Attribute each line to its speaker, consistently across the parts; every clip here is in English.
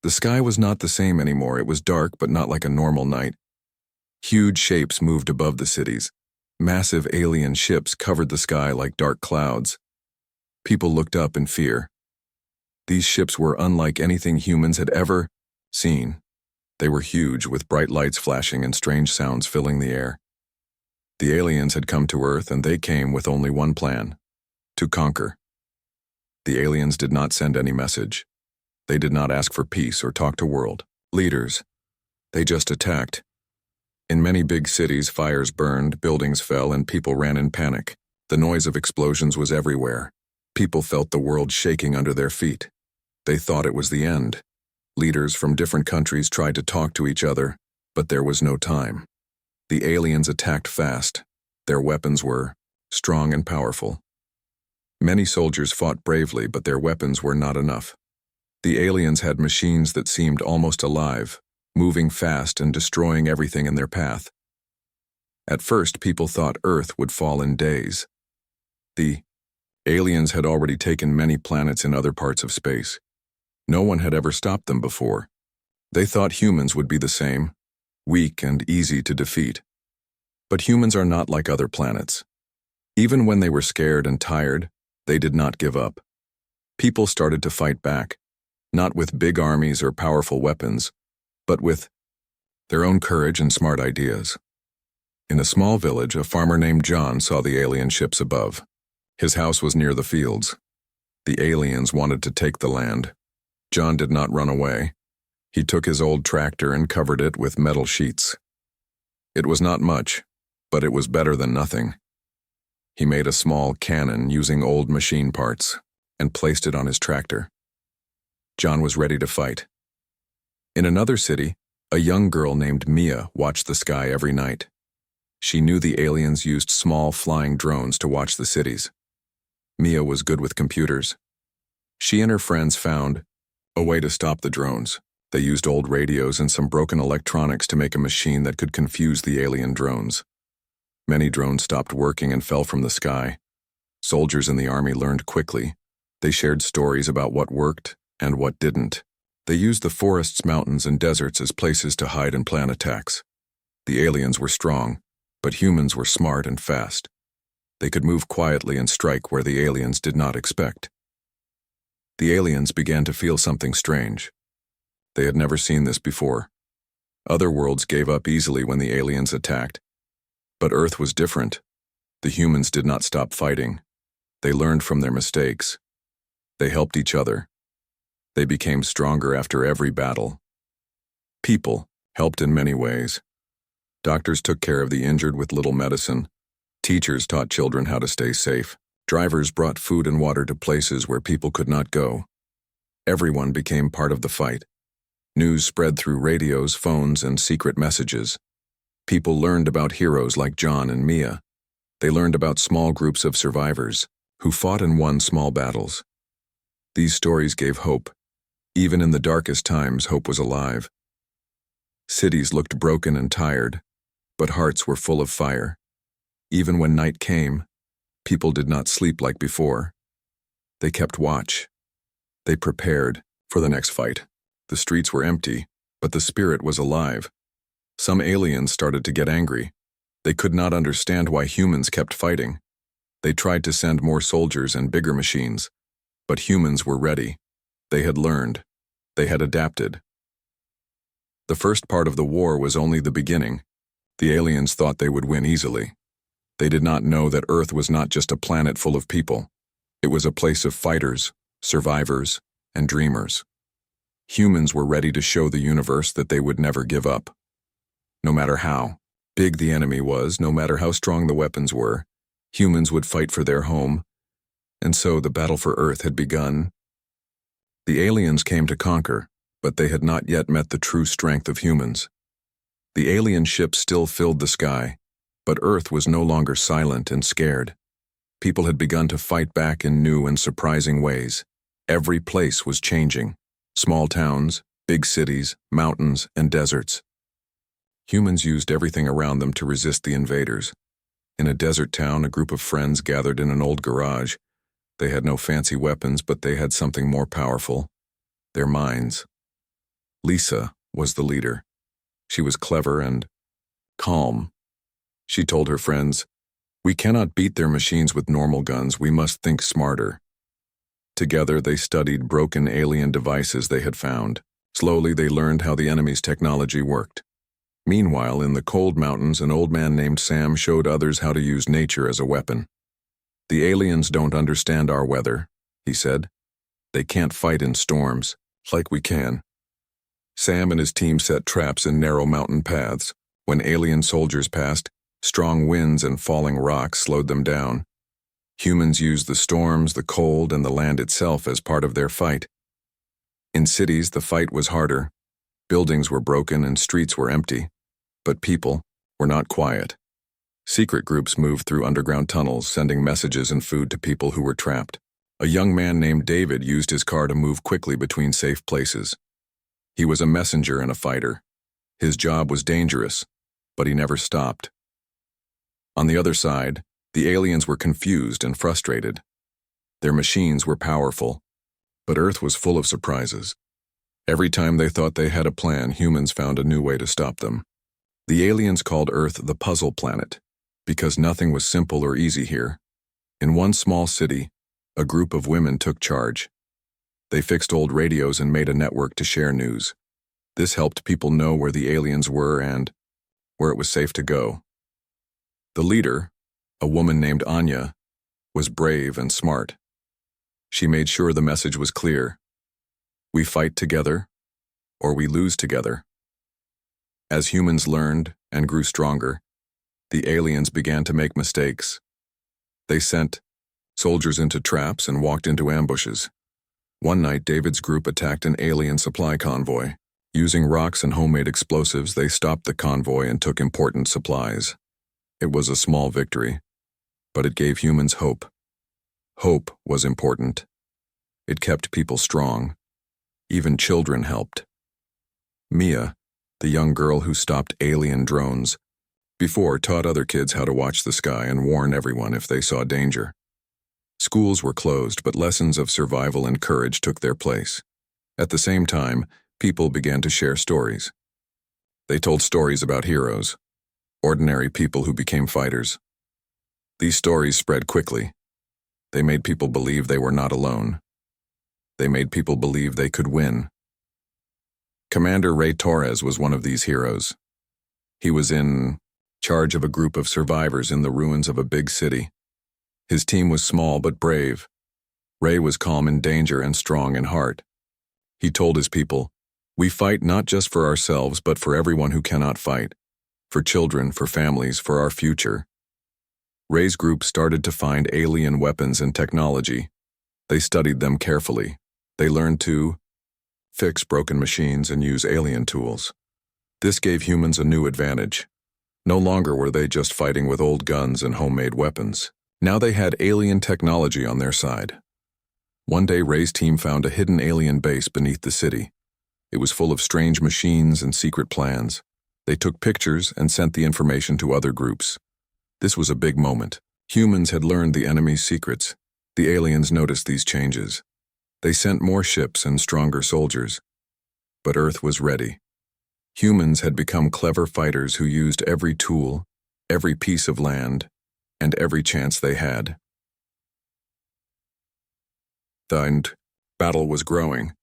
Speaker 1: The sky was not the same anymore. It was dark, but not like a normal night. Huge shapes moved above the cities. Massive alien ships covered the sky like dark clouds. People looked up in fear. These ships were unlike anything humans had ever seen. They were huge, with bright lights flashing and strange sounds filling the air. The aliens had come to Earth, and they came with only one plan: to conquer. The aliens did not send any message. They did not ask for peace or talk to world leaders. They just attacked. In many big cities, fires burned, buildings fell, and people ran in panic. The noise of explosions was everywhere. People felt the world shaking under their feet. They thought it was the end. Leaders from different countries tried to talk to each other, but there was no time. The aliens attacked fast. Their weapons were strong and powerful. Many soldiers fought bravely, but their weapons were not enough. The aliens had machines that seemed almost alive, moving fast and destroying everything in their path. At first, people thought Earth would fall in days. The aliens had already taken many planets in other parts of space. No one had ever stopped them before. They thought humans would be the same, weak and easy to defeat. But humans are not like other planets. Even when they were scared and tired, they did not give up. People started to fight back, not with big armies or powerful weapons, but with their own courage and smart ideas. In a small village, a farmer named John saw the alien ships above. His house was near the fields. The aliens wanted to take the land. John did not run away. He took his old tractor and covered it with metal sheets. It was not much, but it was better than nothing. He made a small cannon using old machine parts and placed it on his tractor. John was ready to fight. In another city, a young girl named Mia watched the sky every night. She knew the aliens used small flying drones to watch the cities. Mia was good with computers. She and her friends found a way to stop the drones. They used old radios and some broken electronics to make a machine that could confuse the alien drones. Many drones stopped working and fell from the sky. Soldiers in the army learned quickly. They shared stories about what worked and what didn't. They used the forests, mountains, and deserts as places to hide and plan attacks. The aliens were strong, but humans were smart and fast. They could move quietly and strike where the aliens did not expect. The aliens began to feel something strange. They had never seen this before. Other worlds gave up easily when the aliens attacked. But Earth was different. The humans did not stop fighting. They learned from their mistakes. They helped each other. They became stronger after every battle. People helped in many ways. Doctors took care of the injured with little medicine. Teachers taught children how to stay safe. Drivers brought food and water to places where people could not go. Everyone became part of the fight. News spread through radios, phones, and secret messages. People learned about heroes like John and Mia. They learned about small groups of survivors who fought and won small battles. These stories gave hope. Even in the darkest times, hope was alive. Cities looked broken and tired, but hearts were full of fire. Even when night came, people did not sleep like before. They kept watch. They prepared for the next fight. The streets were empty, but the spirit was alive. Some aliens started to get angry. They could not understand why humans kept fighting. They tried to send more soldiers and bigger machines, but humans were ready. They had learned. They had adapted. The first part of the war was only the beginning. The aliens thought they would win easily. They did not know that Earth was not just a planet full of people. It was a place of fighters, survivors, and dreamers. Humans were ready to show the universe that they would never give up. No matter how big the enemy was, no matter how strong the weapons were, humans would fight for their home. And so the battle for Earth had begun. The aliens came to conquer, but they had not yet met the true strength of humans. The alien ships still filled the sky, but Earth was no longer silent and scared. People had begun to fight back in new and surprising ways. Every place was changing. Small towns, big cities, mountains, and deserts. Humans used everything around them to resist the invaders. In a desert town, a group of friends gathered in an old garage. They had no fancy weapons, but they had something more powerful: their minds. Lisa was the leader. She was clever and calm. She told her friends, "We cannot beat their machines with normal guns, we must think smarter." Together they studied broken alien devices they had found. Slowly they learned how the enemy's technology worked. Meanwhile, in the cold mountains, an old man named Sam showed others how to use nature as a weapon. "The aliens don't understand our weather," he said. "They can't fight in storms, like we can." Sam and his team set traps in narrow mountain paths. When alien soldiers passed, strong winds and falling rocks slowed them down. Humans used the storms, the cold, and the land itself as part of their fight. In cities, the fight was harder. Buildings were broken and streets were empty. But people were not quiet. Secret groups moved through underground tunnels, sending messages and food to people who were trapped. A young man named David used his car to move quickly between safe places. He was a messenger and a fighter. His job was dangerous, but he never stopped. On the other side, the aliens were confused and frustrated. Their machines were powerful, but Earth was full of surprises. Every time they thought they had a plan, humans found a new way to stop them. The aliens called Earth the puzzle planet, because nothing was simple or easy here. In one small city, a group of women took charge. They fixed old radios and made a network to share news. This helped people know where the aliens were and where it was safe to go. The leader, a woman named Anya, was brave and smart. She made sure the message was clear. We fight together, or we lose together. As humans learned and grew stronger, the aliens began to make mistakes. They sent soldiers into traps and walked into ambushes. One night, David's group attacked an alien supply convoy. Using rocks and homemade explosives, they stopped the convoy and took important supplies. It was a small victory, but it gave humans hope. Hope was important. It kept people strong. Even children helped. Mia, the young girl who stopped alien drones, before taught other kids how to watch the sky and warn everyone if they saw danger. Schools were closed, but lessons of survival and courage took their place. At the same time, people began to share stories. They told stories about heroes, ordinary people who became fighters. These stories spread quickly. They made people believe they were not alone. They made people believe they could win. Commander Ray Torres was one of these heroes. He was in charge of a group of survivors in the ruins of a big city. His team was small but brave. Ray was calm in danger and strong in heart. He told his people, "We fight not just for ourselves, but for everyone who cannot fight. For children, for families, for our future." Ray's group started to find alien weapons and technology. They studied them carefully. They learned to fix broken machines and use alien tools. This gave humans a new advantage. No longer were they just fighting with old guns and homemade weapons. Now they had alien technology on their side. One day, Ray's team found a hidden alien base beneath the city. It was full of strange machines and secret plans. They took pictures and sent the information to other groups. This was a big moment. Humans had learned the enemy's secrets. The aliens noticed these changes. They sent more ships and stronger soldiers. But Earth was ready. Humans had become clever fighters who used every tool, every piece of land, and every chance they had. The battle was growing.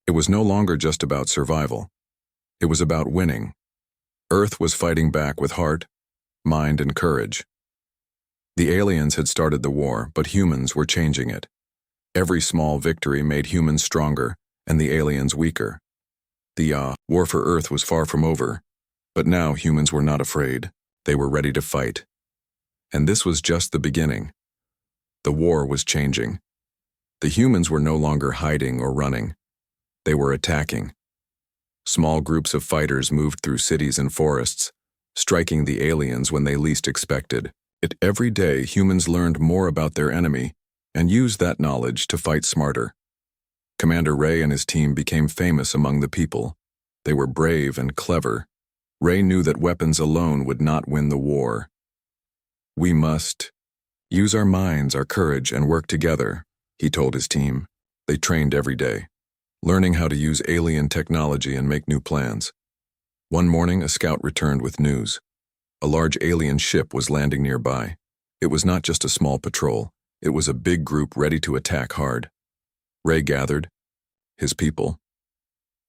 Speaker 1: It was no longer just about survival. It was about winning. Earth was fighting back with heart, mind, and courage. The aliens had started the war, but humans were changing it. Every small victory made humans stronger and the aliens weaker. The war for Earth was far from over, but now humans were not afraid. They were ready to fight. And this was just the beginning. The war was changing. The humans were no longer hiding or running. They were attacking. Small groups of fighters moved through cities and forests, striking the aliens when they least expected. Every day, humans learned more about their enemy and used that knowledge to fight smarter. Commander Ray and his team became famous among the people. They were brave and clever. Ray knew that weapons alone would not win the war. "We must use our minds, our courage, and work together," he told his team. They trained every day. learning how to use alien technology and make new plans. One morning, a scout returned with news. A large alien ship was landing nearby. It was not just a small patrol. It was a big group ready to attack hard. Ray gathered his people.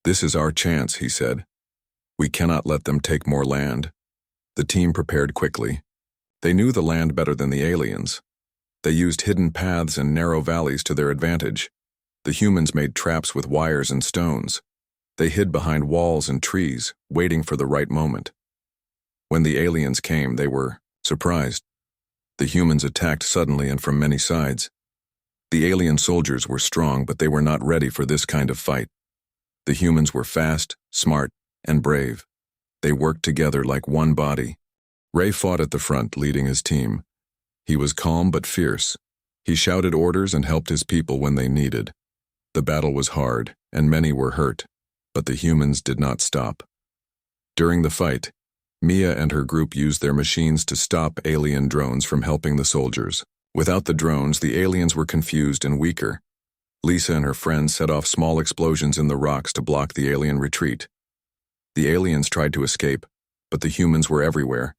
Speaker 1: "This is our chance," he said. "We cannot let them take more land." The team prepared quickly. They knew the land better than the aliens. They used hidden paths and narrow valleys to their advantage. The humans made traps with wires and stones. They hid behind walls and trees, waiting for the right moment. When the aliens came, they were surprised. The humans attacked suddenly and from many sides. The alien soldiers were strong, but they were not ready for this kind of fight. The humans were fast, smart, and brave. They worked together like one body. Ray fought at the front, leading his team. He was calm but fierce. He shouted orders and helped his people when they needed. The battle was hard, and many were hurt, but the humans did not stop. During the fight, Mia and her group used their machines to stop alien drones from helping the soldiers. Without the drones, the aliens were confused and weaker. Lisa and her friends set off small explosions in the rocks to block the alien retreat. The aliens tried to escape, but the humans were everywhere.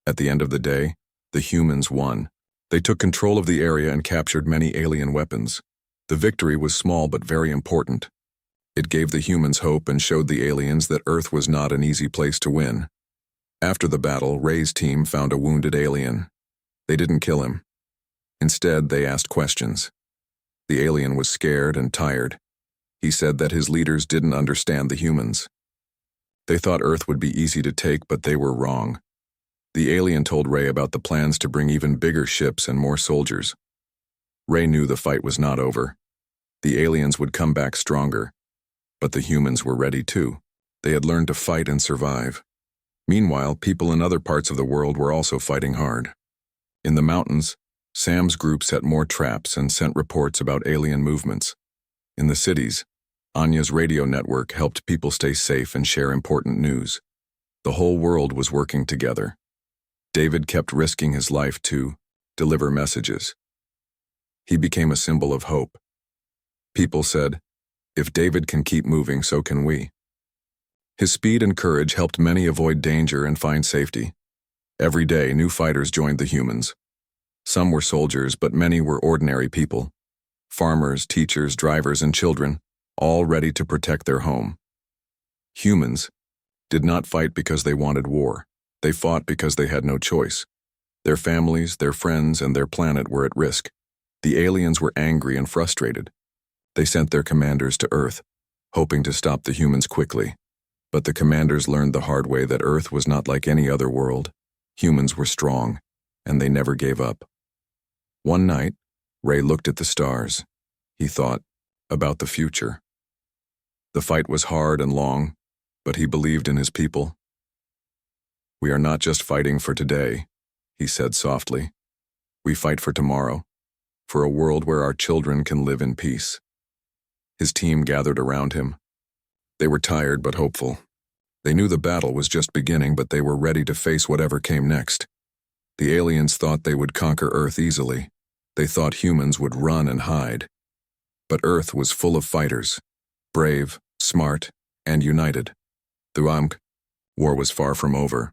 Speaker 1: At the end of the day, the humans won. They took control of the area and captured many alien weapons. The victory was small but very important. It gave the humans hope and showed the aliens that Earth was not an easy place to win. After the battle, Ray's team found a wounded alien. They didn't kill him. Instead, they asked questions. The alien was scared and tired. He said that his leaders didn't understand the humans. They thought Earth would be easy to take, but they were wrong. The alien told Ray about the plans to bring even bigger ships and more soldiers. Ray knew the fight was not over. The aliens would come back stronger. But the humans were ready too. They had learned to fight and survive. Meanwhile, people in other parts of the world were also fighting hard. In the mountains, Sam's group set more traps and sent reports about alien movements. In the cities, Anya's radio network helped people stay safe and share important news. The whole world was working together. David kept risking his life to deliver messages. He became a symbol of hope. People said, "If David can keep moving, so can we." His speed and courage helped many avoid danger and find safety. Every day, new fighters joined the humans. Some were soldiers, but many were ordinary people. Farmers, teachers, drivers, and children, all ready to protect their home. Humans did not fight because they wanted war. They fought because they had no choice. Their families, their friends, and their planet were at risk. The aliens were angry and frustrated. They sent their commanders to Earth, hoping to stop the humans quickly. But the commanders learned the hard way that Earth was not like any other world. Humans were strong, and they never gave up. One night, Ray looked at the stars. He thought about the future. The fight was hard and long, but he believed in his people. "We are not just fighting for today," he said softly. "We fight for tomorrow, for a world where our children can live in peace." His team gathered around him. They were tired but hopeful. They knew the battle was just beginning, but they were ready to face whatever came next. The aliens thought they would conquer Earth easily. They thought humans would run and hide. But Earth was full of fighters, brave, smart, and united. The war was far from over.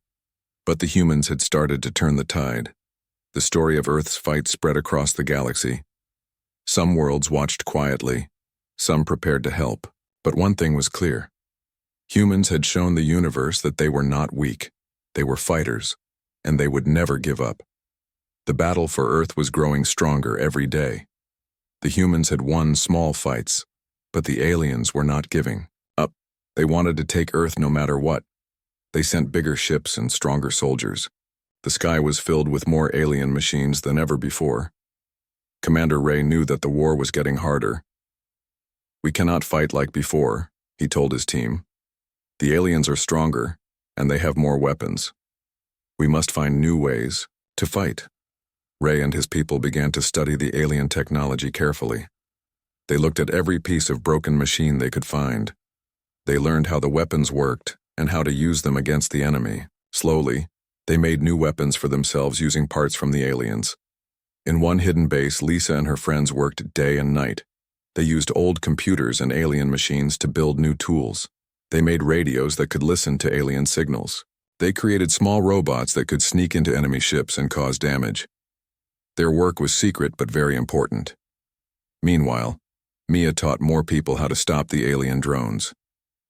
Speaker 1: But the humans had started to turn the tide. The story of Earth's fight spread across the galaxy. Some worlds watched quietly. Some prepared to help. But one thing was clear. Humans had shown the universe that they were not weak. They were fighters, and they would never give up. The battle for Earth was growing stronger every day. The humans had won small fights, but the aliens were not giving up. They wanted to take Earth no matter what. They sent bigger ships and stronger soldiers. The sky was filled with more alien machines than ever before. Commander Ray knew that the war was getting harder. "We cannot fight like before," he told his team. "The aliens are stronger, and they have more weapons. We must find new ways to fight." Ray and his people began to study the alien technology carefully. They looked at every piece of broken machine they could find. They learned how the weapons worked and how to use them against the enemy. Slowly, they made new weapons for themselves using parts from the aliens. In one hidden base, Lisa and her friends worked day and night. They used old computers and alien machines to build new tools. They made radios that could listen to alien signals. They created small robots that could sneak into enemy ships and cause damage. Their work was secret but very important. Meanwhile, Mia taught more people how to stop the alien drones.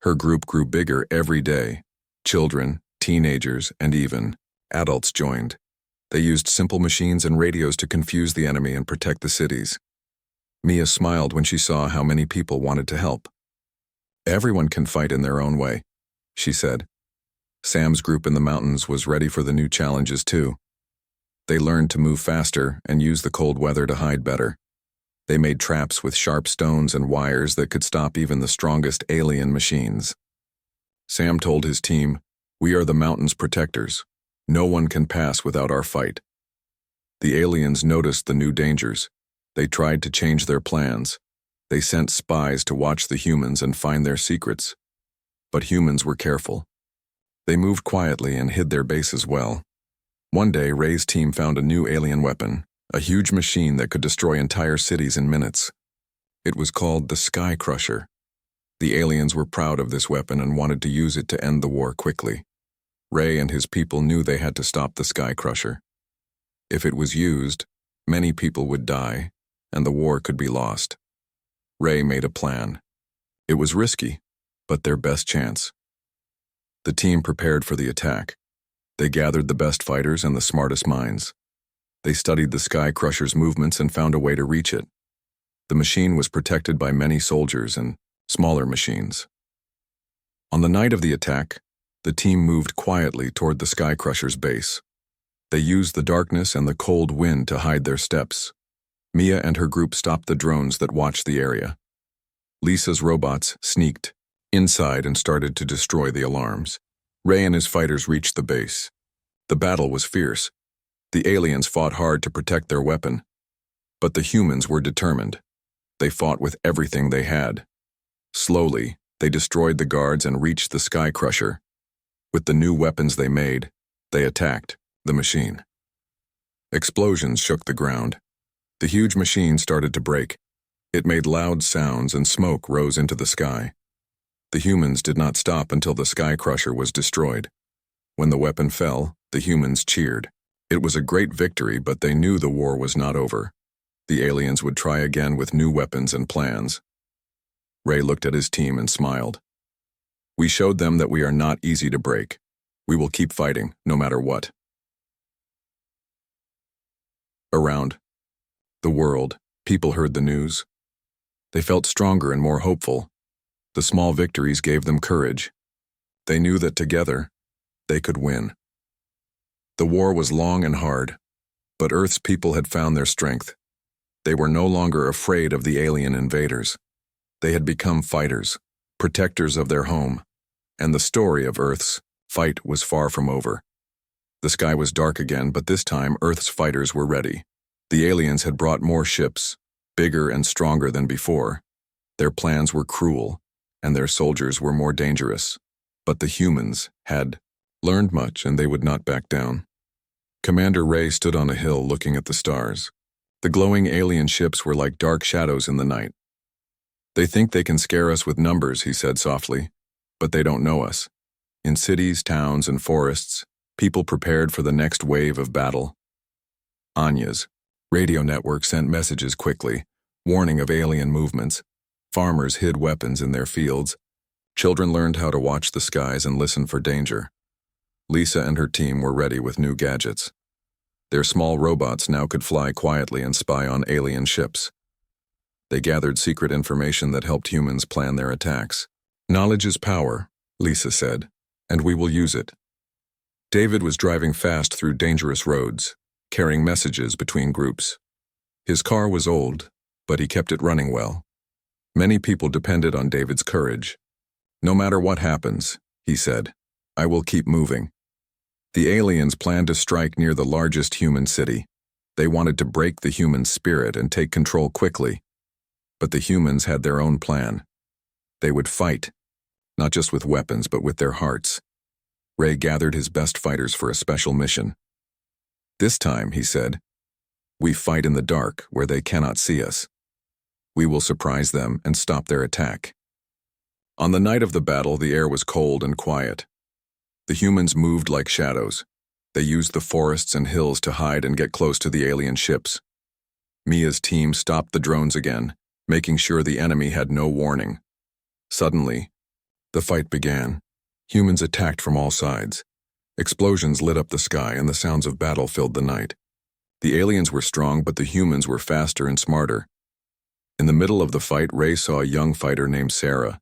Speaker 1: Her group grew bigger every day. Children, teenagers, and even adults joined. They used simple machines and radios to confuse the enemy and protect the cities. Mia smiled when she saw how many people wanted to help. "Everyone can fight in their own way," she said. Sam's group in the mountains was ready for the new challenges too. They learned to move faster and use the cold weather to hide better. They made traps with sharp stones and wires that could stop even the strongest alien machines. Sam told his team, "We are the mountain's protectors. No one can pass without our fight." The aliens noticed the new dangers. They tried to change their plans. They sent spies to watch the humans and find their secrets. But humans were careful. They moved quietly and hid their bases well. One day, Ray's team found a new alien weapon, a huge machine that could destroy entire cities in minutes. It was called the Sky Crusher. The aliens were proud of this weapon and wanted to use it to end the war quickly. Ray and his people knew they had to stop the Sky Crusher. If it was used, many people would die, and the war could be lost. Ray made a plan. It was risky, but their best chance. The team prepared for the attack. They gathered the best fighters and the smartest minds. They studied the Sky Crusher's movements and found a way to reach it. The machine was protected by many soldiers and smaller machines. On the night of the attack, the team moved quietly toward the Sky Crusher's base. They used the darkness and the cold wind to hide their steps. Mia and her group stopped the drones that watched the area. Lisa's robots sneaked inside and started to destroy the alarms. Ray and his fighters reached the base. The battle was fierce. The aliens fought hard to protect their weapon. But the humans were determined. They fought with everything they had. Slowly, they destroyed the guards and reached the Sky Crusher. With the new weapons they made, they attacked the machine. Explosions shook the ground. The huge machine started to break. It made loud sounds and smoke rose into the sky. The humans did not stop until the Sky Crusher was destroyed. When the weapon fell, the humans cheered. It was a great victory, but they knew the war was not over. The aliens would try again with new weapons and plans. Ray looked at his team and smiled. "We showed them that we are not easy to break. We will keep fighting, no matter what." Around the world, people heard the news. They felt stronger and more hopeful. The small victories gave them courage. They knew that together, they could win. The war was long and hard, but Earth's people had found their strength. They were no longer afraid of the alien invaders. They had become fighters, protectors of their home, and the story of Earth's fight was far from over. The sky was dark again, but this time Earth's fighters were ready. The aliens had brought more ships, bigger and stronger than before. Their plans were cruel, and their soldiers were more dangerous. But the humans had learned much, and they would not back down. Commander Ray stood on a hill looking at the stars. The glowing alien ships were like dark shadows in the night. "They think they can scare us with numbers," he said softly, "but they don't know us." In cities, towns, and forests, people prepared for the next wave of battle. Anya's radio network sent messages quickly, warning of alien movements. Farmers hid weapons in their fields. Children learned how to watch the skies and listen for danger. Lisa and her team were ready with new gadgets. Their small robots now could fly quietly and spy on alien ships. They gathered secret information that helped humans plan their attacks. "Knowledge is power," Lisa said, "and we will use it." David was driving fast through dangerous roads, carrying messages between groups. His car was old, but he kept it running well. Many people depended on David's courage. "No matter what happens," he said, "I will keep moving." The aliens planned to strike near the largest human city. They wanted to break the human spirit and take control quickly. But the humans had their own plan. They would fight, not just with weapons, but with their hearts. Ray gathered his best fighters for a special mission. "This time," he said, "we fight in the dark where they cannot see us." We will surprise them and stop their attack. On the night of the battle, the air was cold and quiet. The humans moved like shadows. They used the forests and hills to hide and get close to the alien ships. Mia's team stopped the drones again, making sure the enemy had no warning. Suddenly, the fight began. Humans attacked from all sides. Explosions lit up the sky and the sounds of battle filled the night. The aliens were strong, but the humans were faster and smarter. In the middle of the fight, Ray saw a young fighter named Sarah.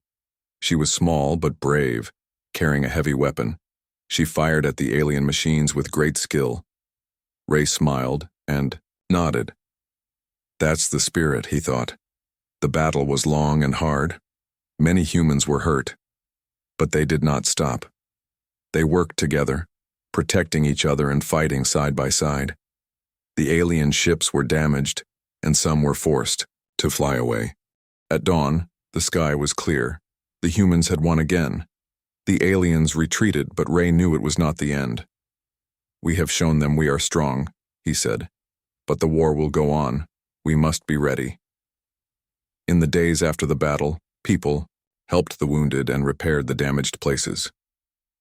Speaker 1: She was small but brave, carrying a heavy weapon. She fired at the alien machines with great skill. Ray smiled and nodded. That's the spirit, he thought. The battle was long and hard. Many humans were hurt, but they did not stop. They worked together, protecting each other and fighting side by side. The alien ships were damaged, and some were forced to fly away. At dawn, the sky was clear. The humans had won again. The aliens retreated, but Ray knew it was not the end. We have shown them we are strong, he said. But the war will go on. We must be ready. In the days after the battle, people helped the wounded and repaired the damaged places.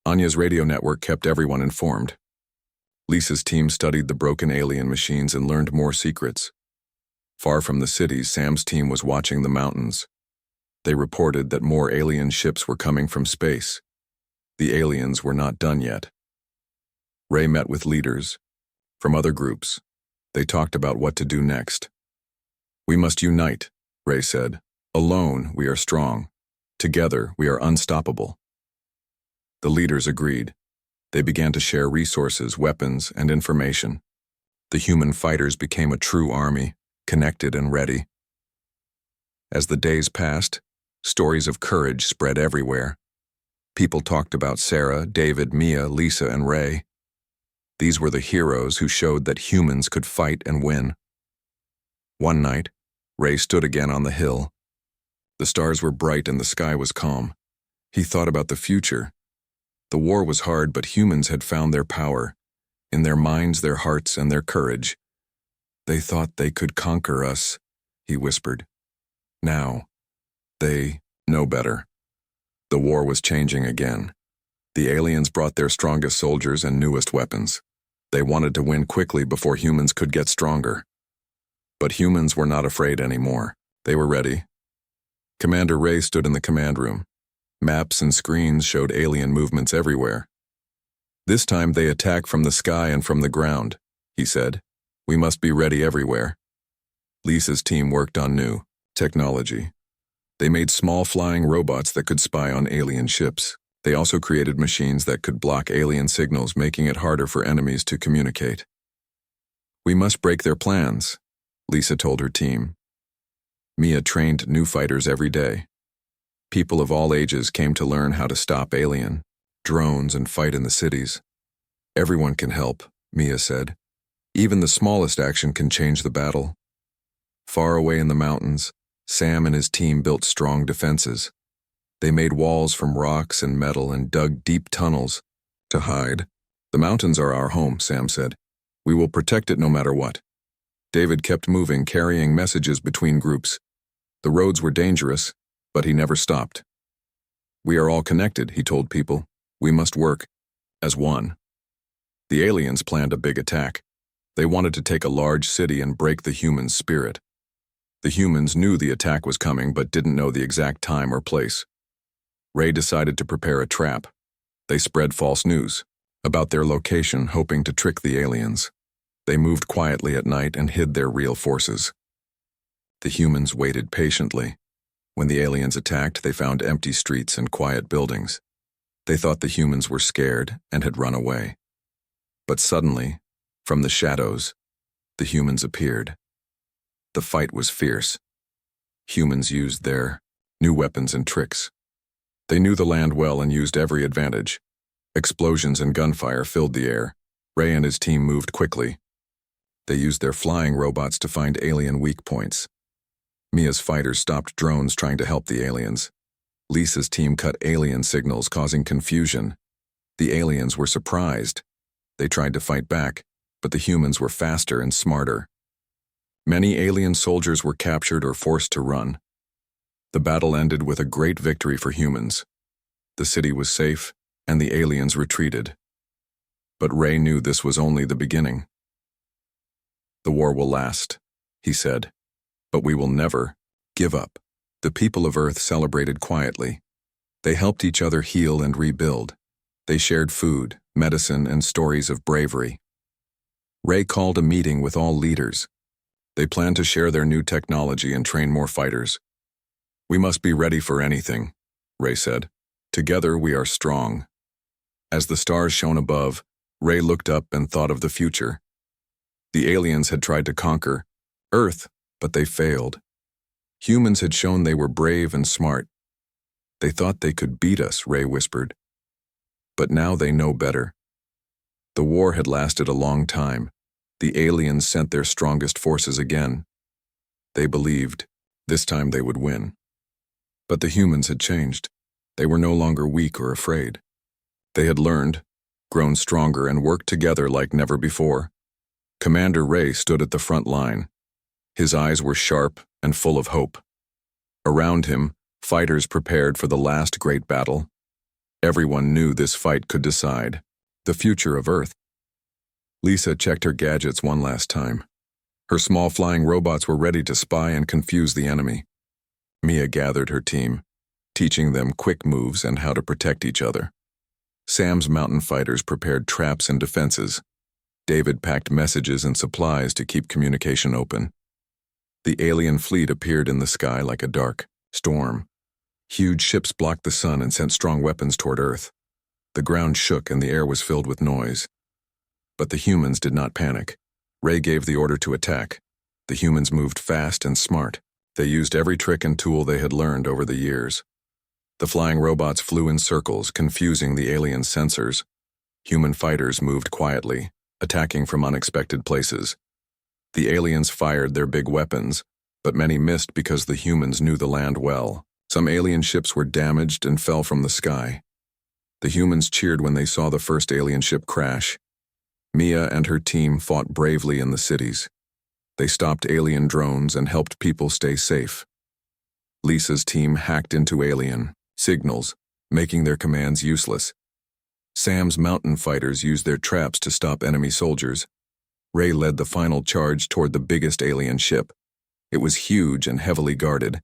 Speaker 1: Anya's radio network kept everyone informed. Lisa's team studied the broken alien machines and learned more secrets. Far from the cities, Sam's team was watching the mountains. They reported that more alien ships were coming from space. The aliens were not done yet. Ray met with leaders from other groups. They talked about what to do next. We must unite, Ray said. Alone, we are strong. Together, we are unstoppable. The leaders agreed. They began to share resources, weapons, and information. The human fighters became a true army, connected and ready. As the days passed, stories of courage spread everywhere. People talked about Sarah, David, Mia, Lisa, and Ray. These were the heroes who showed that humans could fight and win. One night, Ray stood again on the hill. The stars were bright and the sky was calm. He thought about the future. The war was hard, but humans had found their power. In their minds, their hearts, and their courage. They thought they could conquer us, he whispered. Now, they know better. The war was changing again. The aliens brought their strongest soldiers and newest weapons. They wanted to win quickly before humans could get stronger. But humans were not afraid anymore. They were ready. Commander Ray stood in the command room. Maps and screens showed alien movements everywhere. This time they attack from the sky and from the ground, he said. We must be ready everywhere. Lisa's team worked on new technology. They made small flying robots that could spy on alien ships. They also created machines that could block alien signals, making it harder for enemies to communicate. We must break their plans, Lisa told her team. Mia trained new fighters every day. People of all ages came to learn how to stop alien drones and fight in the cities. Everyone can help, Mia said. Even the smallest action can change the battle. Far away in the mountains, Sam and his team built strong defenses. They made walls from rocks and metal and dug deep tunnels to hide. The mountains are our home, Sam said. We will protect it no matter what. David kept moving, carrying messages between groups. The roads were dangerous, but he never stopped. We are all connected, he told people. We must work as one. The aliens planned a big attack. They wanted to take a large city and break the human spirit. The humans knew the attack was coming but didn't know the exact time or place. Ray decided to prepare a trap. They spread false news about their location, hoping to trick the aliens. They moved quietly at night and hid their real forces. The humans waited patiently. When the aliens attacked, they found empty streets and quiet buildings. They thought the humans were scared and had run away. But suddenly, from the shadows, the humans appeared. The fight was fierce. Humans used their new weapons and tricks. They knew the land well and used every advantage. Explosions and gunfire filled the air. Ray and his team moved quickly. They used their flying robots to find alien weak points. Mia's fighters stopped drones trying to help the aliens. Lisa's team cut alien signals, causing confusion. The aliens were surprised. They tried to fight back, but the humans were faster and smarter. Many alien soldiers were captured or forced to run. The battle ended with a great victory for humans. The city was safe, and the aliens retreated. But Ray knew this was only the beginning. "The war will last," he said, "but we will never give up." The people of Earth celebrated quietly. They helped each other heal and rebuild. They shared food, medicine, and stories of bravery. Ray called a meeting with all leaders. They planned to share their new technology and train more fighters. "We must be ready for anything," Ray said. "Together we are strong." As the stars shone above, Ray looked up and thought of the future. The aliens had tried to conquer Earth, but they failed. Humans had shown they were brave and smart. "They thought they could beat us," Ray whispered. "But now they know better." The war had lasted a long time. The aliens sent their strongest forces again. They believed this time they would win. But the humans had changed. They were no longer weak or afraid. They had learned, grown stronger, and worked together like never before. Commander Ray stood at the front line. His eyes were sharp and full of hope. Around him, fighters prepared for the last great battle. Everyone knew this fight could decide the future of Earth. Lisa checked her gadgets one last time. Her small flying robots were ready to spy and confuse the enemy. Mia gathered her team, teaching them quick moves and how to protect each other. Sam's mountain fighters prepared traps and defenses. David packed messages and supplies to keep communication open. The alien fleet appeared in the sky like a dark storm. Huge ships blocked the sun and sent strong weapons toward Earth. The ground shook and the air was filled with noise. But the humans did not panic. Ray gave the order to attack. The humans moved fast and smart. They used every trick and tool they had learned over the years. The flying robots flew in circles, confusing the alien sensors. Human fighters moved quietly, attacking from unexpected places. The aliens fired their big weapons, but many missed because the humans knew the land well. Some alien ships were damaged and fell from the sky. The humans cheered when they saw the first alien ship crash. Mia and her team fought bravely in the cities. They stopped alien drones and helped people stay safe. Lisa's team hacked into alien signals, making their commands useless. Sam's mountain fighters used their traps to stop enemy soldiers. Ray led the final charge toward the biggest alien ship. It was huge and heavily guarded.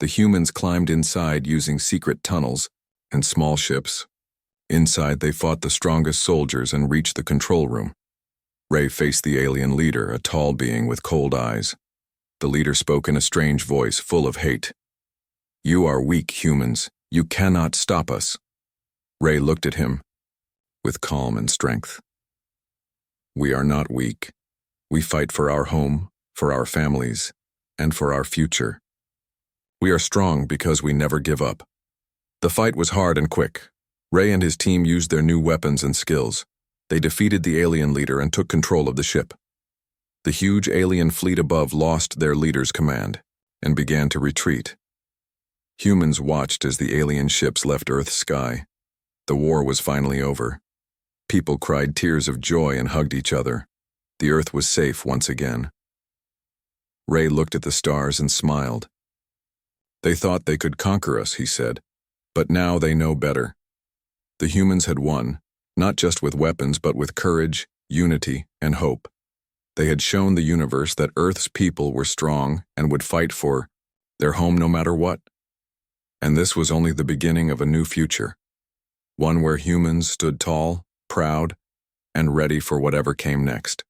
Speaker 1: The humans climbed inside using secret tunnels and small ships. Inside, they fought the strongest soldiers and reached the control room. Ray faced the alien leader, a tall being with cold eyes. The leader spoke in a strange voice, full of hate. "You are weak, humans. You cannot stop us." Ray looked at him with calm and strength. "We are not weak. We fight for our home, for our families, and for our future. We are strong because we never give up." The fight was hard and quick. Ray and his team used their new weapons and skills. They defeated the alien leader and took control of the ship. The huge alien fleet above lost their leader's command and began to retreat. Humans watched as the alien ships left Earth's sky. The war was finally over. People cried tears of joy and hugged each other. The Earth was safe once again. Ray looked at the stars and smiled. "They thought they could conquer us," he said, "but now they know better." The humans had won, not just with weapons but with courage, unity, and hope. They had shown the universe that Earth's people were strong and would fight for their home no matter what. And this was only the beginning of a new future, one where humans stood tall, proud, and ready for whatever came next.